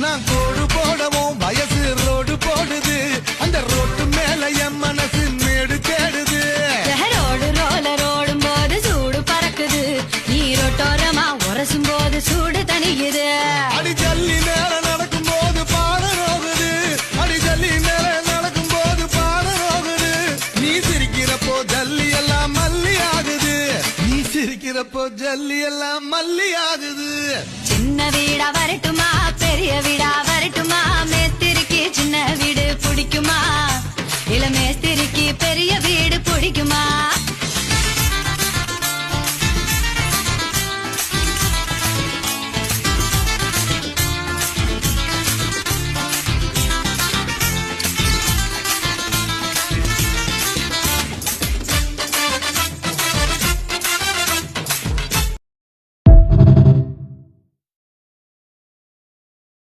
நான் கோடு போடவும் வயசு ரோடு போடுது அந்த ரோட்டு மேல என் மனசு மேடு தேடுது ரோடு ரோலர் ஓடும் போது சூடு பறக்குது நீரோட்டோரமா உரசும் போது சூடு தணிக்குது அடி ஜல்லி மேல நடக்கும் போது பாட ரோகுது அடி ஜல்லி மேல நடக்கும் போது பாட ரோகுது நீ சிரிக்கிறப்போ ஜல்லி எல்லாம் மல்லி ஆகுது நீ சிரிக்கிறப்போ ஜல்லி எல்லாம் மல்லி ஆகுது சின்ன வீடா வரட்டுமா பெரிய வீடா வரட்டுமா மேஸ்திரிக்கு சின்ன வீடு பிடிக்குமா இல்ல மேஸ்திரிக்கு பெரிய வீடு பிடிக்குமா